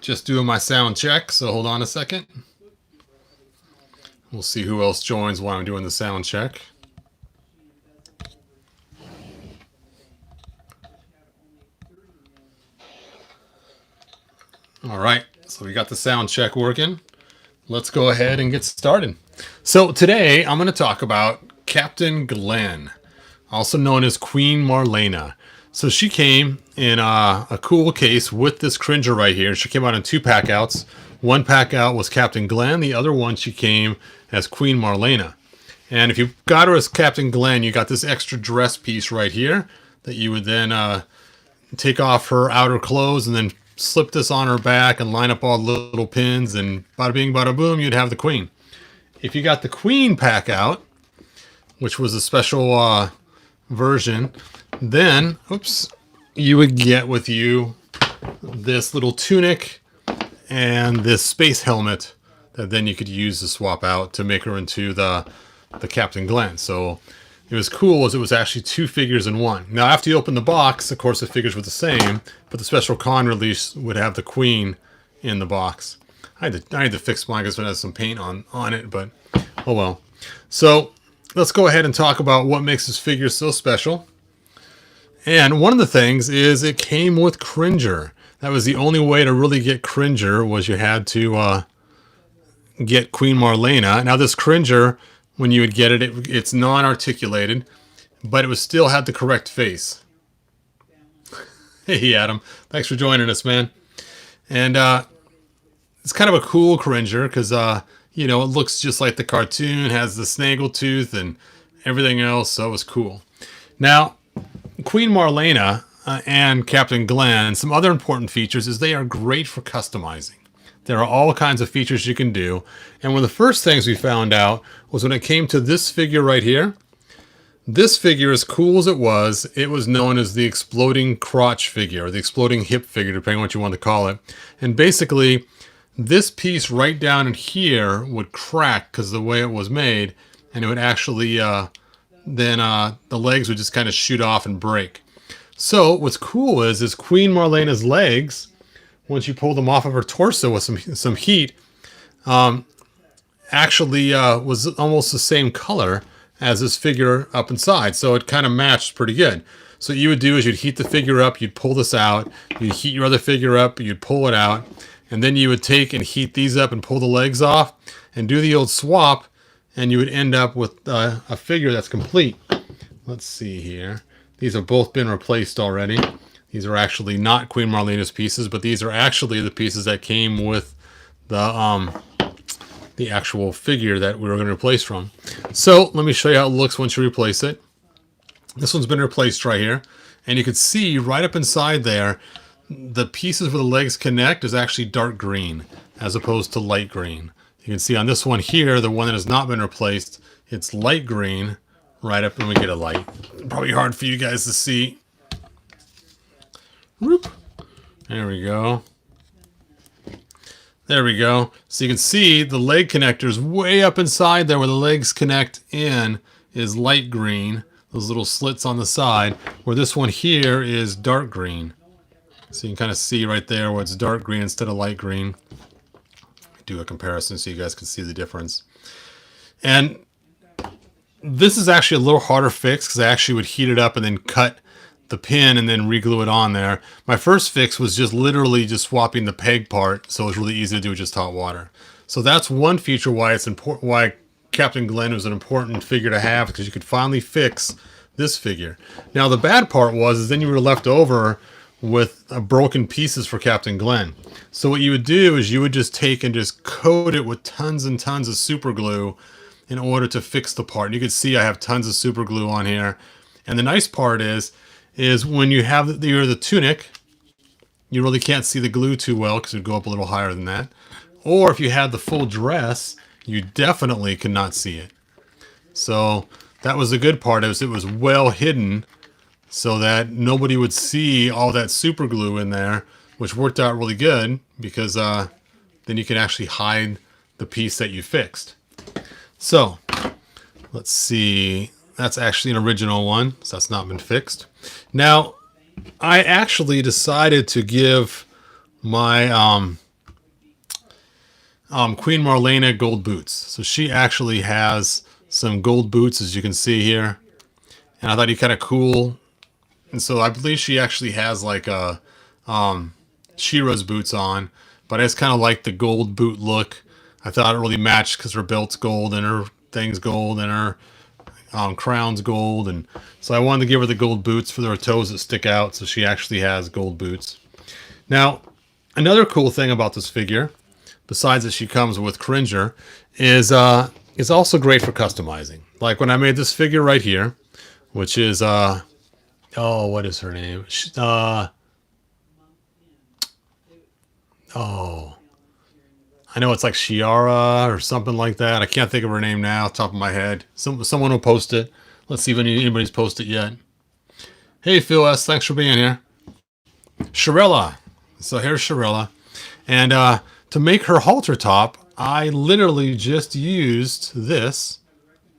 Just doing my sound check, so hold on a second. We'll see who else joins while I'm doing the sound check. All right, so we got the sound check working. Let's go ahead and get started. So today I'm going to talk about Captain Glenn, also known as Queen Marlena. So she came in a cool case with this Cringer right here. She came out in 2 pack outs. One pack out was Captain Glenn. The other one she came as Queen Marlena. And if you got her as Captain Glenn, you got this extra dress piece right here that you would then take off her outer clothes and then slip this on her back and line up all the little pins, and bada bing bada boom, you'd have the Queen. If you got the Queen pack out, which was a special version, then you would get with you this little tunic and this space helmet that then you could use to swap out to make her into the Captain Glenn. So it was cool as it was actually 2 figures in one. Now after you open the box, of course the figures were the same, but the special con release would have the Queen in the box. I had to fix mine because it has some paint on it, but oh well. So let's go ahead and talk about what makes this figure so special. And one of the things is it came with Cringer. That was the only way to really get Cringer, was you had to get Queen Marlena. Now this Cringer, when you would get it, it's non-articulated, but it was still had the correct face. Hey Adam, thanks for joining us, man. And it's kind of a cool Cringer because you know, it looks just like the cartoon, has the snaggletooth and everything else, so it was cool. Now, Queen Marlena and Captain Glenn, some other important features is they are great for customizing. There are all kinds of features you can do. And one of the first things we found out was when it came to this figure right here. This figure, as cool as it was known as the exploding crotch figure, or the exploding hip figure, depending on what you want to call it. And basically, this piece right down in here would crack because of the way it was made, and it would actually the legs would just kind of shoot off and break. So what's cool is Queen Marlena's legs, once you pull them off of her torso with some heat, actually was almost the same color as this figure up inside. So it kind of matched pretty good. So what you would do is you'd heat the figure up, you'd pull this out, you'd heat your other figure up, you'd pull it out, and then you would take and heat these up and pull the legs off and do the old swap, and you would end up with a figure that's complete. Let's see here. These have both been replaced already. These are actually not Queen Marlena's pieces, but these are actually the pieces that came with the actual figure that we were going to replace from. So let me show you how it looks once you replace it. This one's been replaced right here, and you can see right up inside there, the pieces where the legs connect is actually dark green as opposed to light green. You can see on this one here, the one that has not been replaced, it's light green right up. Let me get a light. Probably hard for you guys to see. Whoop. There we go. There we go. So you can see the leg connectors way up inside there where the legs connect in is light green. Those little slits on the side, where this one here is dark green. So you can kind of see right there where it's dark green instead of light green. Do a comparison so you guys can see the difference. And this is actually a little harder fix because I actually would heat it up and then cut the pin and then re-glue it on there. My first fix was just literally just swapping the peg part, so it was really easy to do with just hot water. So that's one feature why it's important, why Captain Glenn was an important figure to have, because you could finally fix this figure. Now the bad part was then you were left over with broken pieces for Captain Glenn. So what you would do is you would just take and just coat it with tons and tons of super glue in order to fix the part. And you can see I have tons of super glue on here. And the nice part is when you have the tunic, you really can't see the glue too well because it would go up a little higher than that. Or if you had the full dress, you definitely could not see it. So that was the good part, is it was well hidden so that nobody would see all that super glue in there, which worked out really good because then you can actually hide the piece that you fixed. So let's see. That's actually an original one, so that's not been fixed. Now, I actually decided to give my Queen Marlena gold boots. So she actually has some gold boots, as you can see here. And I thought he kind of cool. And so I believe she actually has like a She-Ra's boots on. But I just kind of like the gold boot look. I thought it really matched because her belt's gold and her thing's gold and her crown's gold. And so I wanted to give her the gold boots for her toes that stick out. So she actually has gold boots. Now, another cool thing about this figure, besides that she comes with Cringer, is it's also great for customizing. Like when I made this figure right here, which is oh, what is her name? Oh, I know it's like Shiara or something like that. I can't think of her name now, top of my head. Someone will post it. Let's see if anybody's posted yet. Hey, Phil S, thanks for being here. Shirella. So here's Shirella. And to make her halter top, I literally just used this,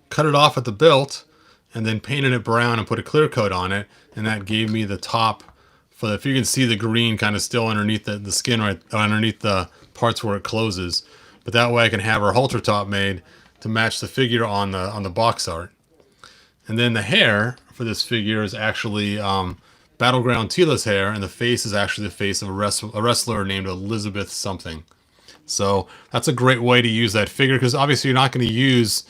cut it off at the belt, and then painted it brown and put a clear coat on it. And that gave me the top for the, if you can see the green kind of still underneath the skin, right underneath the parts where it closes. But that way I can have her halter top made to match the figure on the box art. And then the hair for this figure is actually Battleground Tila's hair, and the face is actually the face of a wrestler named Elizabeth something. So that's a great way to use that figure, because obviously you're not going to use,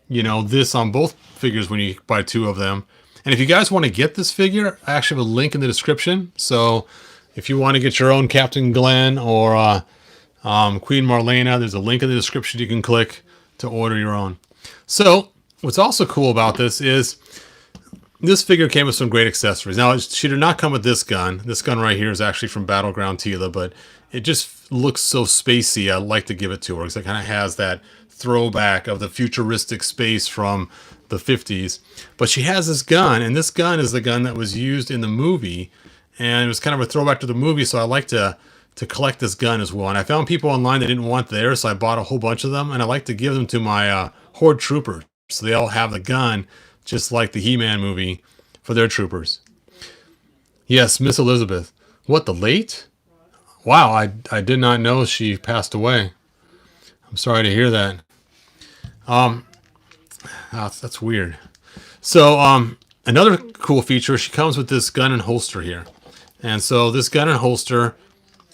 you know, this on both figures when you buy two of them. And if you guys want to get this figure, I actually have a link in the description. So if you want to get your own Captain Glenn or Queen Marlena, there's a link in the description you can click to order your own. So what's also cool about this is this figure came with some great accessories. Now, she did not come with this gun. This gun right here is actually from Battleground Tila, but it just looks so spacey. I like to give it to her because it kind of has that throwback of the futuristic space from the 50s. But she has this gun, and this gun is the gun that was used in the movie, and it was kind of a throwback to the movie, so I like to collect this gun as well. And I found people online that didn't want theirs, so I bought a whole bunch of them, and I like to give them to my Horde troopers, so they all have the gun, just like the He-Man movie, for their troopers. Yes, Miss Elizabeth. What, the late? Wow, I did not know she passed away. I'm sorry to hear that. That's weird. So, another cool feature, she comes with this gun and holster here. And so this gun and holster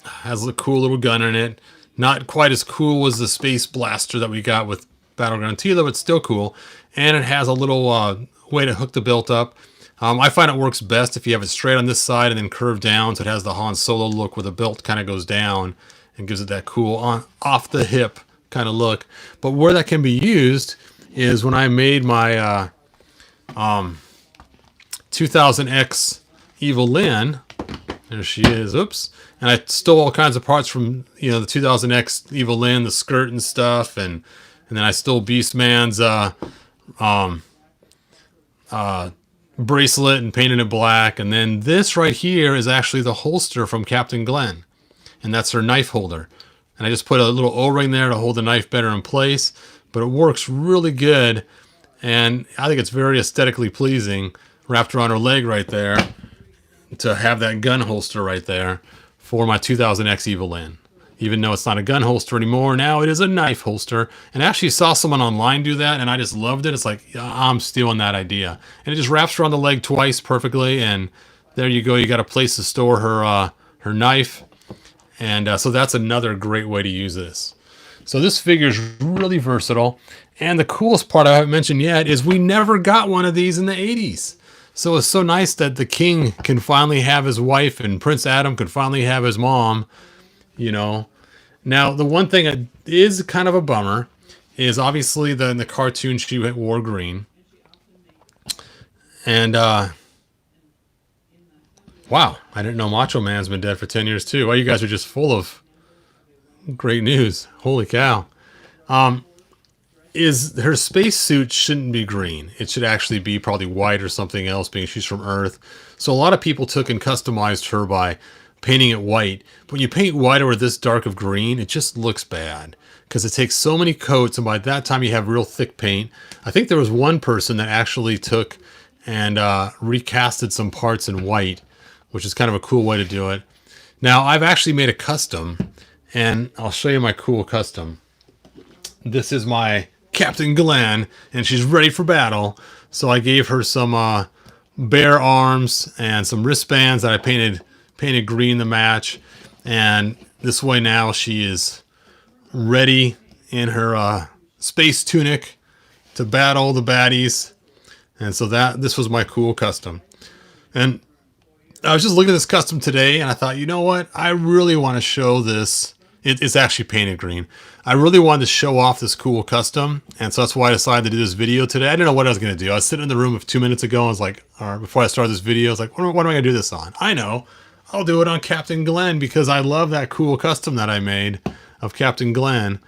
has a cool little gun in it. Not quite as cool as the Space Blaster that we got with Battleground Tila, but still cool. And it has a little way to hook the belt up. I find it works best if you have it straight on this side and then curved down, so it has the Han Solo look where the belt kind of goes down and gives it that cool off the hip kind of look. But where that can be used is when I made my 2000X Evil Lynn. There she is. Oops. And I stole all kinds of parts from, you know, the 2000X Evil Lynn, the skirt and stuff, and then I stole Beastman's bracelet and painted it black. And then this right here is actually the holster from Captain Glenn, and that's her knife holder. And I just put a little O-ring there to hold the knife better in place, but it works really good, and I think it's very aesthetically pleasing wrapped around her leg right there to have that gun holster right there for my 2000X Evil Lynn. Even though it's not a gun holster anymore, now it is a knife holster. And I actually saw someone online do that, and I just loved it. It's like, I'm stealing that idea. And it just wraps around the leg twice perfectly, and there you go. You got a place to store her knife. And so that's another great way to use this. So this figure is really versatile. And the coolest part I haven't mentioned yet is we never got one of these in the 80s. So it's so nice that the king can finally have his wife and Prince Adam can finally have his mom, you know. Now, the one thing that is kind of a bummer is obviously in the cartoon she wore green. And, wow, I didn't know Macho Man's been dead for 10 years too. Well, you guys are just full of great news. Holy cow. Is her spacesuit shouldn't be green. It should actually be probably white or something else, being she's from Earth. So a lot of people took and customized her by painting it white. But when you paint white over this dark of green, it just looks bad because it takes so many coats, and by that time you have real thick paint. I think there was one person that actually took and recasted some parts in white, which is kind of a cool way to do it. Now, I've actually made a custom, and I'll show you my cool custom. This is my Captain Glenn, and she's ready for battle. So I gave her some bare arms and some wristbands that I painted green to match. And this way now she is ready in her space tunic to battle the baddies. And so this was my cool custom. And I was just looking at this custom today, and I thought, you know what? I really want to show this. It's actually painted green. I really wanted to show off this cool custom, and so that's why I decided to do this video today. I didn't know what I was going to do. I was sitting in the room 2 minutes ago, and I was like, or before I started this video, I was like, what am I going to do this on? I know. I'll do it on Captain Glenn because I love that cool custom that I made of Captain Glenn.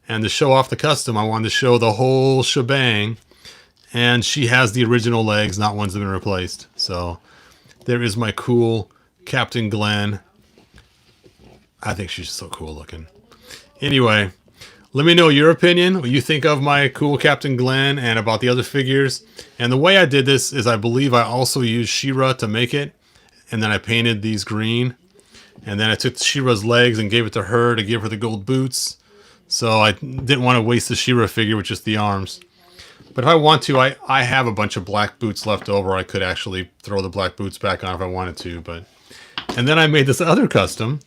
And to show off the custom, I wanted to show the whole shebang. And she has the original legs, not ones that have been replaced. So there is my cool Captain Glenn. I think she's so cool looking. Anyway, let me know your opinion, what you think of my cool Captain Glenn and about the other figures. And the way I did this is I believe I also used She-Ra to make it. And then I painted these green. And then I took She-Ra's legs and gave it to her to give her the gold boots. So I didn't want to waste the She-Ra figure with just the arms. But if I want to, I have a bunch of black boots left over. I could actually throw the black boots back on if I wanted to. And then I made this other custom,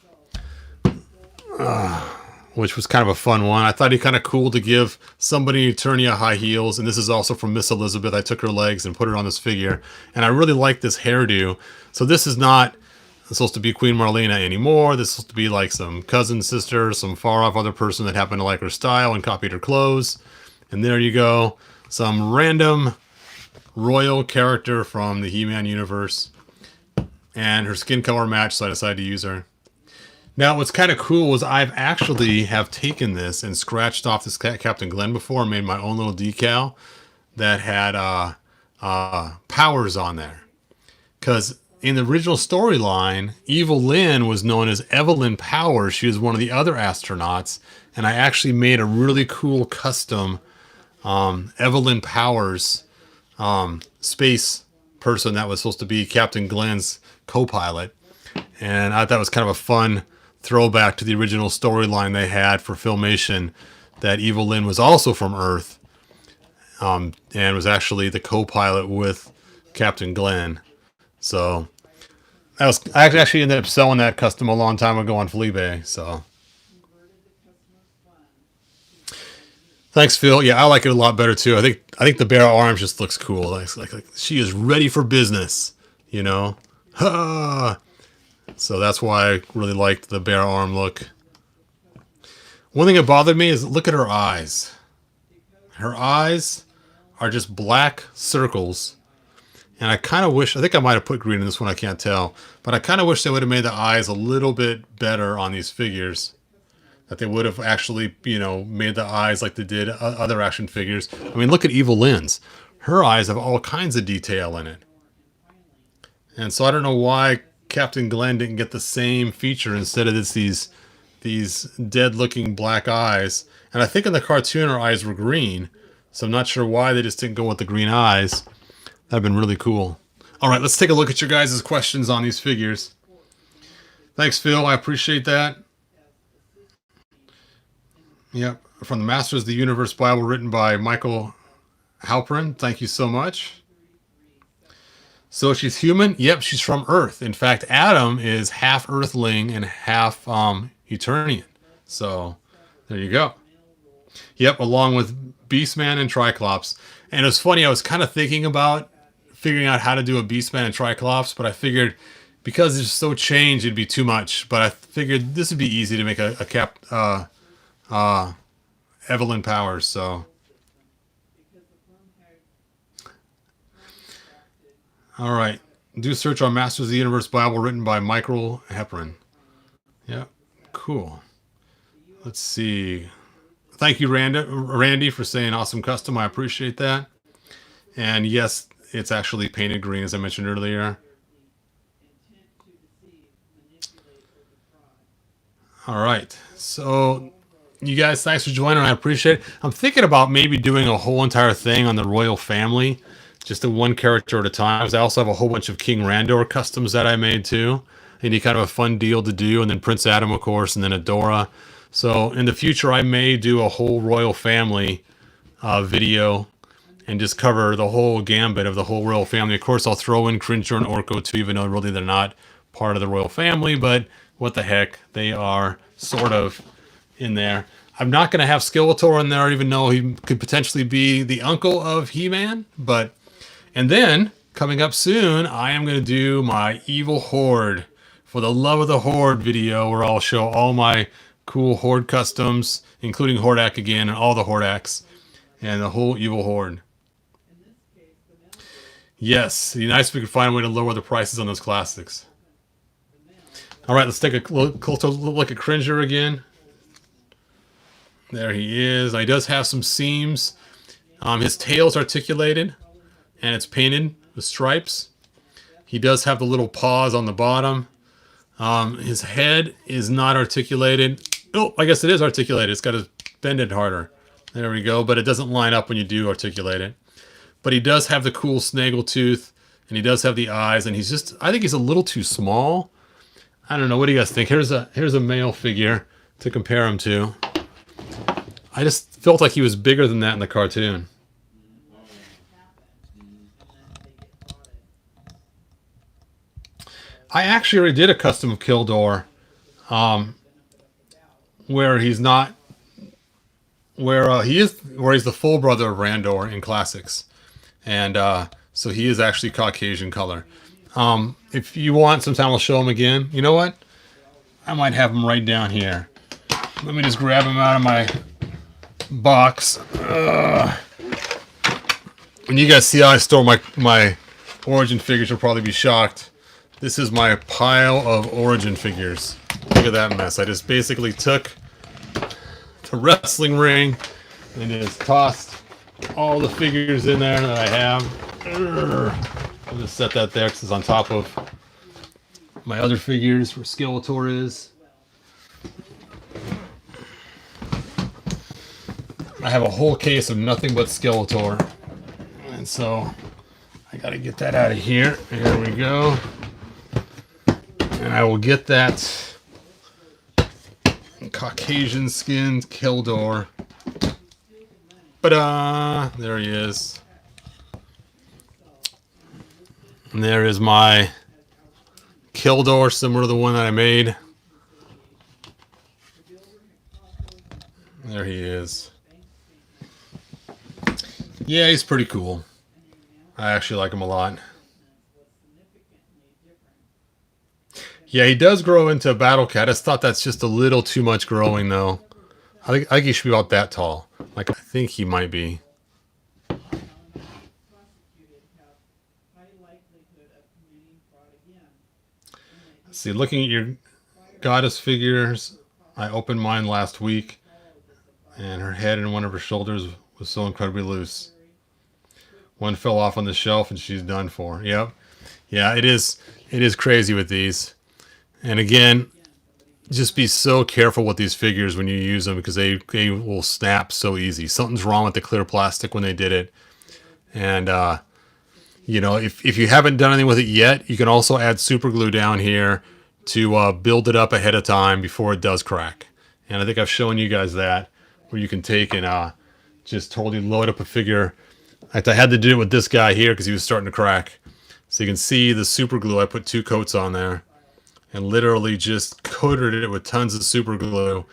which was kind of a fun one. I thought it'd be kind of cool to give somebody in Eternia high heels. And this is also from Miss Elizabeth. I took her legs and put her on this figure. And I really like this hairdo. So this is not supposed to be Queen Marlena anymore. This is supposed to be like some cousin, sister, some far-off other person that happened to like her style and copied her clothes. And there you go. Some random royal character from the He-Man universe. And her skin color matched, so I decided to use her. Now, what's kind of cool is I've actually have taken this and scratched off this Captain Glenn before and made my own little decal that had powers on there. Because in the original storyline, Evil Lynn was known as Evelyn Powers. She was one of the other astronauts. And I actually made a really cool custom Evelyn Powers space person that was supposed to be Captain Glenn's co-pilot. And I thought it was kind of a fun throwback to the original storyline they had for Filmation, that Evil Lynn was also from Earth and was actually the co-pilot with Captain Glenn. So I actually ended up selling that custom a long time ago on Fleabay. So thanks, Phil. Yeah, I like it a lot better too. I think the bare arms just looks cool. Like she is ready for business, you know. So that's why I really liked the bare arm look. One thing that bothered me is look at her eyes. Her eyes are just black circles. And I kind of wish, I think I might have put green in this one, I can't tell. But I kind of wish they would have made the eyes a little bit better on these figures. That they would have actually, you know, made the eyes like they did other action figures. I mean, look at Evil Lynn's. Her eyes have all kinds of detail in it. And so I don't know why Captain Glenn didn't get the same feature instead of these dead-looking black eyes. And I think in the cartoon her eyes were green. So I'm not sure why they just didn't go with the green eyes. That'd been really cool. All right, let's take a look at your guys' questions on these figures. Thanks, Phil. I appreciate that. Yep, from the Masters of the Universe Bible written by Michael Halperin. Thank you so much. So she's human? Yep, she's from Earth. In fact, Adam is half Earthling and half Eternian. So there you go. Yep, along with Beastman and Triclops. And it was funny, I was kind of thinking about figuring out how to do a Beastman and Triclops, but I figured because it's so changed, it'd be too much. But I figured this would be easy to make a Evelyn Powers. So all right, do a search on Masters of the Universe Bible written by Michael Halperin. Yeah, cool. Let's see. Thank you, Randy, for saying awesome custom. I appreciate that. And yes, it's actually painted green, as I mentioned earlier. All right. So you guys, thanks for joining. I appreciate it. I'm thinking about maybe doing a whole entire thing on the royal family, just a one character at a time. I also have a whole bunch of King Randor customs that I made too. They need kind of a fun deal to do. And then Prince Adam, of course, and then Adora. So in the future, I may do a whole royal family video and just cover the whole gambit of the whole royal family. Of course, I'll throw in Cringer and Orko too, even though really they're not part of the royal family, but what the heck, they are sort of in there. I'm not going to have Skeletor in there, even though he could potentially be the uncle of He-Man. And then, coming up soon, I am going to do my Evil Horde for the Love of the Horde video, where I'll show all my cool Horde customs, including Hordak again, and all the Hordaks, and the whole Evil Horde. Yes, it'd be nice if we could find a way to lower the prices on those classics. All right, let's take a closer look at Cringer again. There he is. He does have some seams. His tail's articulated, and it's painted with stripes. He does have the little paws on the bottom. His head is not articulated. Oh, I guess it is articulated. It's got to bend it harder. There we go. But it doesn't line up when you do articulate it. But he does have the cool snaggle tooth, and he does have the eyes, and he's just, I think he's a little too small. I don't know. What do you guys think? Here's a male figure to compare him to. I just felt like he was bigger than that in the cartoon. I actually already did a custom of Keldor, where he's not, where he's the full brother of Randor in Classics, and so he is actually Caucasian color. If you want, sometime I'll show him again. You know what? I might have him right down here. Let me just grab him out of my box. When you guys see how I store my Origin figures, you'll probably be shocked. This is my pile of Origin figures. Look at that mess. I just basically took the wrestling ring and just tossed all the figures in there that I have. I'll just set that there because it's on top of my other figures where Skeletor is. I have a whole case of nothing but Skeletor. And so I gotta get that out of here. Here we go. And I will get that Caucasian skinned Keldor. But there he is. And there is my Keldor, similar to the one that I made. There he is. Yeah, he's pretty cool. I actually like him a lot. Yeah, he does grow into a battle cat. I just thought that's just a little too much growing, though. I think he should be about that tall. Like, I think he might be. See, looking at your goddess figures, I opened mine last week, and her head and one of her shoulders was so incredibly loose. One fell off on the shelf, and she's done for. Yep. Yeah, it is crazy with these. And again, just be so careful with these figures when you use them, because they will snap so easy. Something's wrong with the clear plastic when they did it. And, you know, if you haven't done anything with it yet, you can also add super glue down here to build it up ahead of time before it does crack. And I think I've shown you guys that, where you can take and just totally load up a figure. I had to do it with this guy here because he was starting to crack. So you can see the super glue. I put 2 coats on there and literally just coated it with tons of super glue.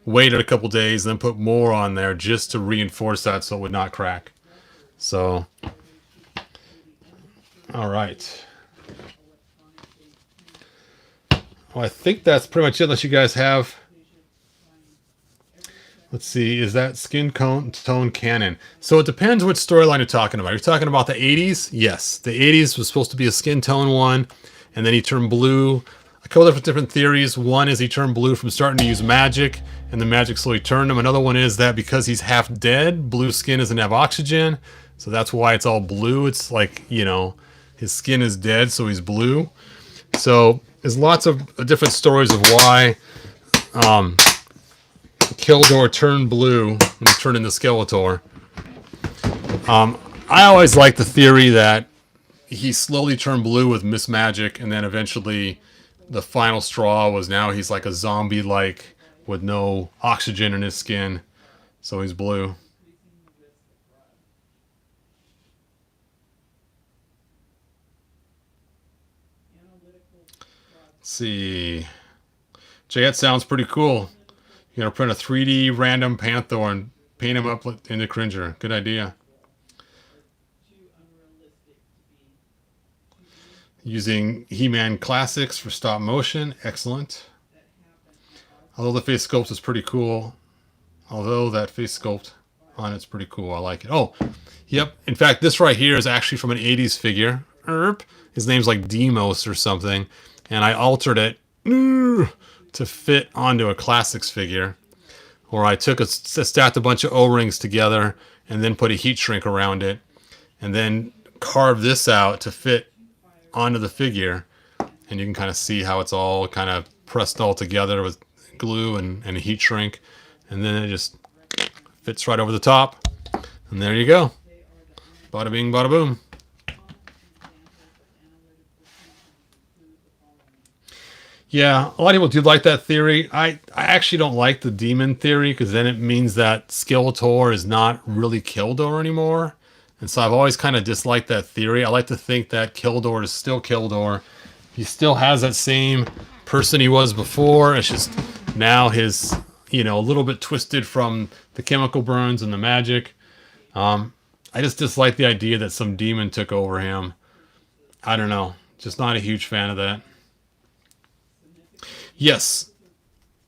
Waited a couple days, then put more on there just to reinforce that so it would not crack. So, all right. Well, I think that's pretty much it, unless you guys have... Let's see, is that skin tone canon? So it depends which storyline you're talking about. You're talking about the 80s? Yes. The 80s was supposed to be a skin tone one, and then he turned blue. A couple of different theories. One is he turned blue from starting to use magic, and the magic slowly turned him. Another one is that because he's half dead, blue skin doesn't have oxygen, so that's why it's all blue. It's like, you know, his skin is dead, so he's blue. So there's lots of different stories of why Keldor turned blue when he turned into Skeletor. I always like the theory that he slowly turned blue with Miss Magic, and then eventually the final straw was now he's like a zombie-like with no oxygen in his skin, so he's blue. Let's see. Jet sounds pretty cool. You're gonna print a 3D random Panther and paint him up into Cringer. Good idea. Using He-Man Classics for stop motion. Excellent. Although the face sculpt is pretty cool. Although that face sculpt on it's pretty cool. I like it. Oh, yep. In fact, this right here is actually from an 80s figure. His name's like Demos or something. And I altered it to fit onto a Classics figure. Or I stacked a bunch of O-rings together and then put a heat shrink around it. And then carved this out to fit onto the figure, and you can kind of see how it's all kind of pressed all together with glue and a heat shrink, and then it just fits right over the top, and there you go. Bada bing, bada boom. Yeah, a lot of people do like that theory. I actually don't like the demon theory, because then it means that Skeletor is not really Keldor anymore. And so I've always kind of disliked that theory. I like to think that Keldor is still Keldor. He still has that same person he was before. It's just now his, a little bit twisted from the chemical burns and the magic. I just dislike the idea that some demon took over him. I don't know. Just not a huge fan of that. Yes,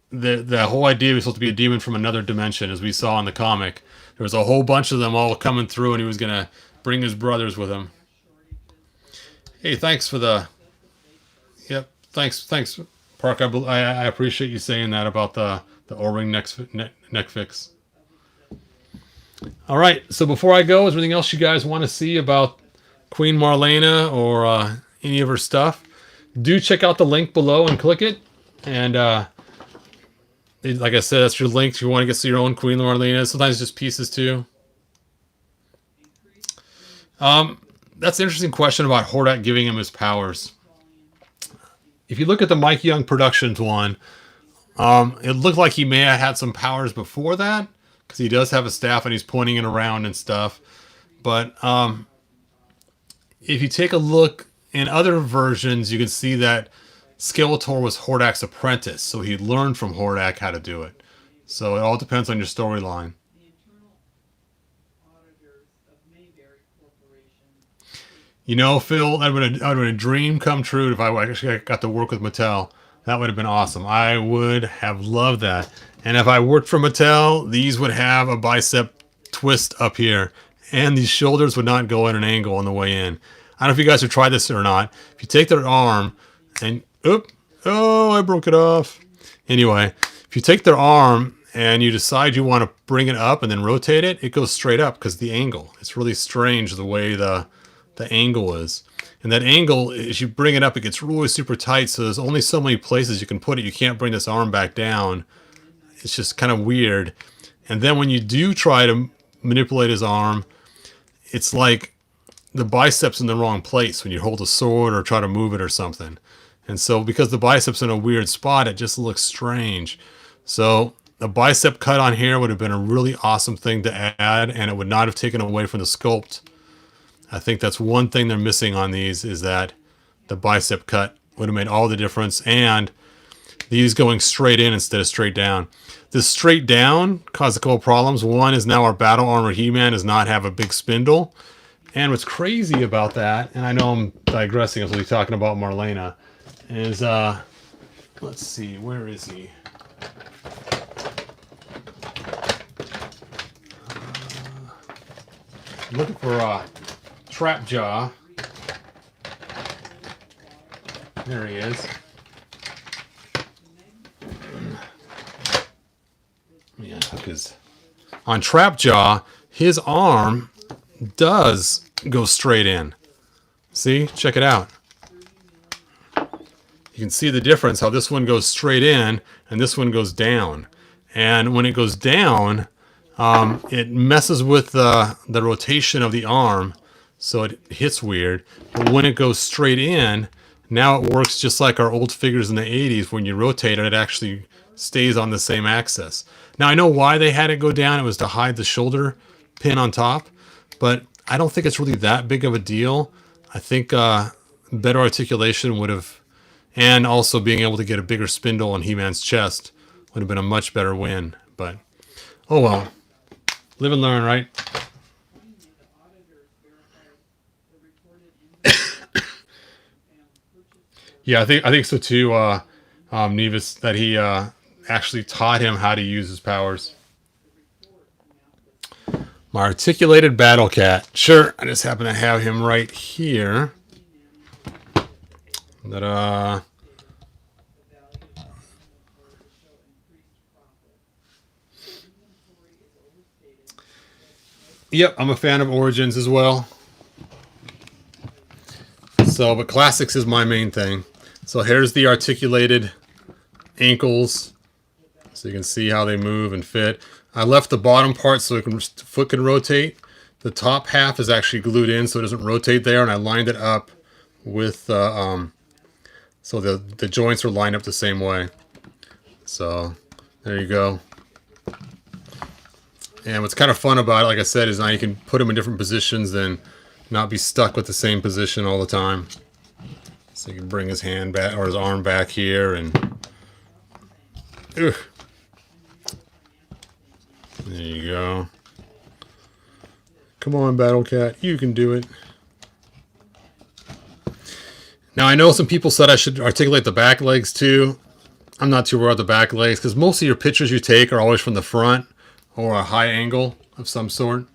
the whole idea was supposed to be a demon from another dimension, as we saw in the comic. There was a whole bunch of them all coming through, and he was going to bring his brothers with him. Hey, thanks for the... Yep, thanks, Park. I appreciate you saying that about the O-ring neck fix. All right, so before I go, is there anything else you guys want to see about Queen Marlena or any of her stuff? Do check out the link below and click it. And like I said, that's your link if you want to get to see your own Queen Marlena. Sometimes just pieces too. That's an interesting question about Hordak giving him his powers. If you look at the Mike Young Productions one, it looked like he may have had some powers before that, because he does have a staff and he's pointing it around and stuff. But if you take a look in other versions, you can see that Skeletor was Hordak's apprentice, so he learned from Hordak how to do it. So it all depends on your storyline. Phil, that would have been a dream come true if I actually got to work with Mattel. That would have been awesome. I would have loved that. And if I worked for Mattel, these would have a bicep twist up here, and these shoulders would not go at an angle on the way in. I don't know if you guys have tried this or not. If you take their arm and... Oh, I broke it off. Anyway, if you take their arm and you decide you want to bring it up and then rotate it, it goes straight up because the angle. It's really strange the way the angle is. And that angle, as you bring it up, it gets really super tight, so there's only so many places you can put it. You can't bring this arm back down. It's just kind of weird. And then when you do try to manipulate his arm, it's like the bicep's in the wrong place when you hold a sword or try to move it or something. And so because the bicep's in a weird spot, it just looks strange. So a bicep cut on here would have been a really awesome thing to add, and it would not have taken away from the sculpt. I think that's one thing they're missing on these, is that the bicep cut would have made all the difference, and these going straight in instead of straight down. This straight down caused a couple problems. One is now our Battle Armor He-Man does not have a big spindle. And what's crazy about that, and I know I'm digressing, I was really talking about Marlena, is, let's see, where is he? Looking for Trap Jaw. There he is. Yeah, because on Trap Jaw, his arm does go straight in. See? Check it out. You can see the difference, how this one goes straight in and this one goes down. And when it goes down, it messes with the rotation of the arm, so it hits weird. But when it goes straight in, Now it works just like our old figures in the 80s. When you rotate it, it actually stays on the same axis. Now I know why they had it go down. It was to hide the shoulder pin on top, but I don't think it's really that big of a deal. I think better articulation would have, and also being able to get a bigger spindle on He-Man's chest would have been a much better win. But oh well, live and learn, right? Yeah, I think so too. Nevis, that he actually taught him how to use his powers. My articulated battle cat. Sure, I just happen to have him right here. Ta-da. Yep, I'm a fan of Origins as well. So, but Classics is my main thing. So here's the articulated ankles. So you can see how they move and fit. I left the bottom part so the foot can rotate. The top half is actually glued in so it doesn't rotate there, and I lined it up with so the joints are lined up the same way. So there you go. And what's kind of fun about it, like I said, is now you can put them in different positions and not be stuck with the same position all the time. So you can bring his hand back or his arm back here and there you go. Come on, Battle Cat, you can do it. Now I know some people said I should articulate the back legs too. I'm not too worried about the back legs because most of your pictures you take are always from the front or a high angle of some sort.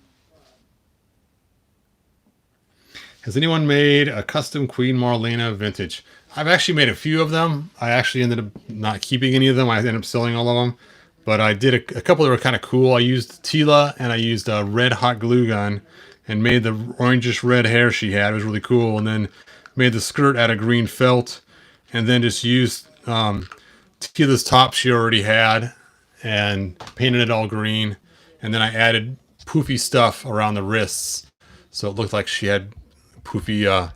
Has anyone made a custom Queen Marlena vintage? I've actually made a few of them. I actually ended up not keeping any of them. I ended up selling all of them. But I did a couple that were kind of cool. I used Tila and I used a red hot glue gun and made the orangish red hair she had. It was really cool. And then made the skirt out of green felt and then just used Tila's top she already had and painted it all green. And then I added poofy stuff around the wrists. So it looked like she had poofy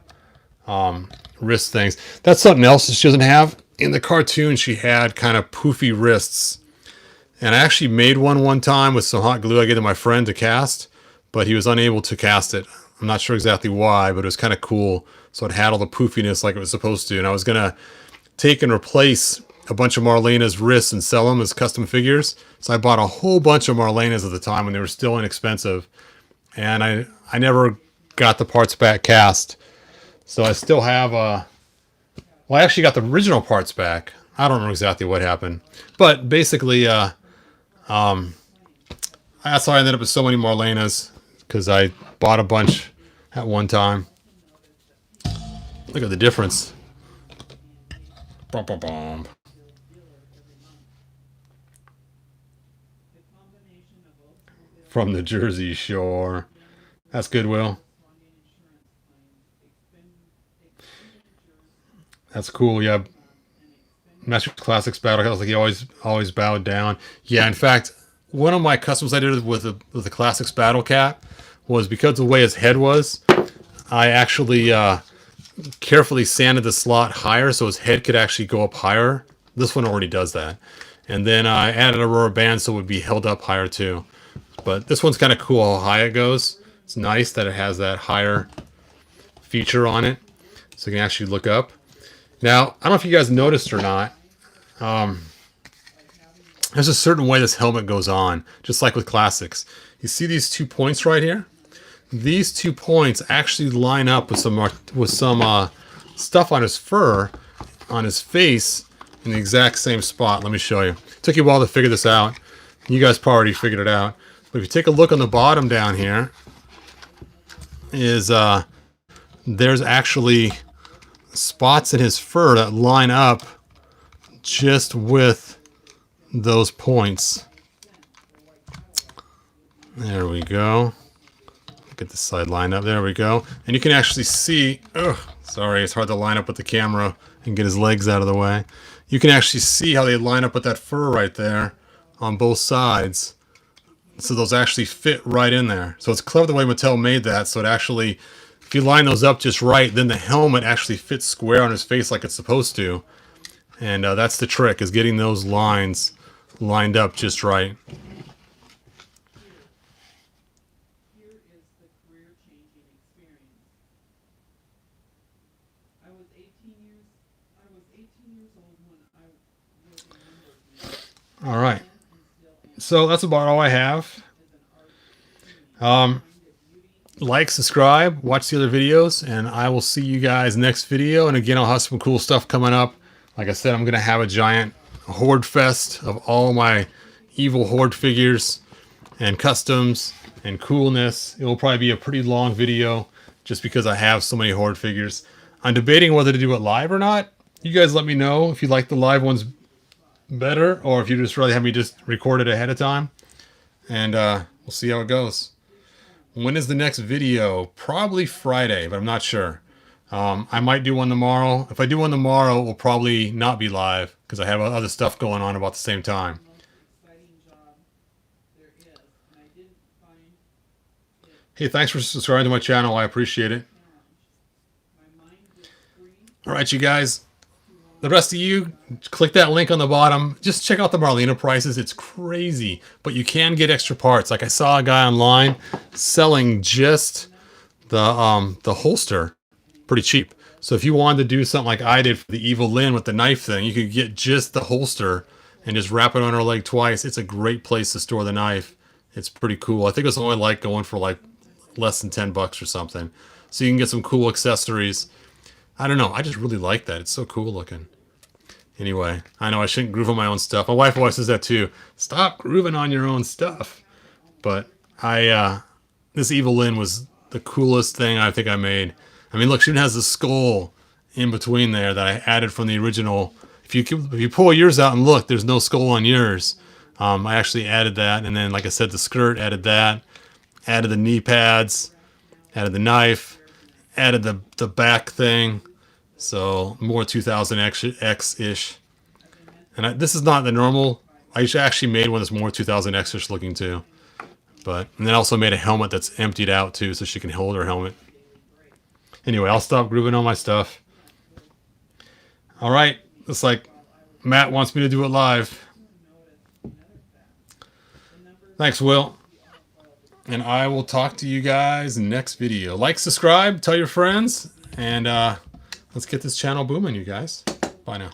wrist things. That's something else that she doesn't have. In the cartoon, she had kind of poofy wrists. And I actually made one time with some hot glue I gave to my friend to cast, but he was unable to cast it. I'm not sure exactly why, but it was kind of cool. So it had all the poofiness like it was supposed to. And I was going to take and replace a bunch of Marlena's wrists and sell them as custom figures. So I bought a whole bunch of Marlena's at the time when they were still inexpensive. And I never got the parts back cast. So I still have well, I actually got the original parts back. I don't remember exactly what happened. But basically, that's how I ended up with so many Marlenas, because I bought a bunch at one time. Look at the difference. Bum, bum, bum. From the Jersey Shore. That's Goodwill. That's cool, yeah. Master Classics Battle, I was like, he always bowed down. Yeah, in fact, one of my customs I did with the Classics Battle Cat was because of the way his head was, I actually carefully sanded the slot higher so his head could actually go up higher. This one already does that. And then I added a rubber band so it would be held up higher too. But this one's kind of cool how high it goes. It's nice that it has that higher feature on it, so you can actually look up. Now, I don't know if you guys noticed or not, there's a certain way this helmet goes on, just like with Classics. You see these 2 points right here? These 2 points actually line up with some stuff on his fur, on his face, in the exact same spot. Let me show you. It took you a while to figure this out. You guys probably already figured it out. But if you take a look on the bottom down here, there's actually spots in his fur that line up just with those points. There we go. Get the side line up. There we go. And you can actually see, sorry, it's hard to line up with the camera and get his legs out of the way. You can actually see how they line up with that fur right there on both sides. So those actually fit right in there. So it's clever the way Mattel made that. So it actually, if If you line those up just right, then the helmet actually fits square on his face like it's supposed to. And that's the trick, is getting those lines lined up just right. Here is the career-changing experience. I was 18 years old when I was in Windows. All right. So that's about all I have. Like, subscribe, watch the other videos, and I will see you guys next video. And again, I'll have some cool stuff coming up. Like I said, I'm going to have a giant horde fest of all my evil horde figures and customs and coolness. It will probably be a pretty long video just because I have so many horde figures. I'm debating whether to do it live or not. You guys let me know if you like the live ones better, or if you just rather have me just record it ahead of time. And we'll see how it goes. When is the next video? Probably Friday, but I'm not sure. I might do one tomorrow. If I do one tomorrow, it will probably not be live because I have other stuff going on about the same time. Hey, thanks for subscribing to my channel. I appreciate it. All right, you guys. The rest of you, click that link on the bottom. Just check out the Marlena prices. It's crazy, but you can get extra parts. Like I saw a guy online selling just the holster pretty cheap. So if you wanted to do something like I did for the Evil Lynn with the knife thing, you could get just the holster and just wrap it on her leg twice. It's a great place to store the knife. It's pretty cool. I think it's only like going for like less than 10 bucks or something. So you can get some cool accessories. I don't know. I just really like that. It's so cool looking. Anyway, I know I shouldn't groove on my own stuff. My wife always says that too. Stop grooving on your own stuff. But this Evil Lynn was the coolest thing I think I made. I mean, look, she even has the skull in between there that I added from the original. If you pull yours out and look, there's no skull on yours. I actually added that. And then, like I said, the skirt, added that. Added the knee pads. Added the knife. Added the back thing. So more 2000X-ish. And this is not the normal. I actually made one that's more 2000X-ish looking too. And then also made a helmet that's emptied out too, so she can hold her helmet. Anyway, I'll stop grooving on my stuff. All right. Looks like Matt wants me to do it live. Thanks, Will. And I will talk to you guys next video. Like, subscribe, tell your friends, and let's get this channel booming, you guys. Bye now.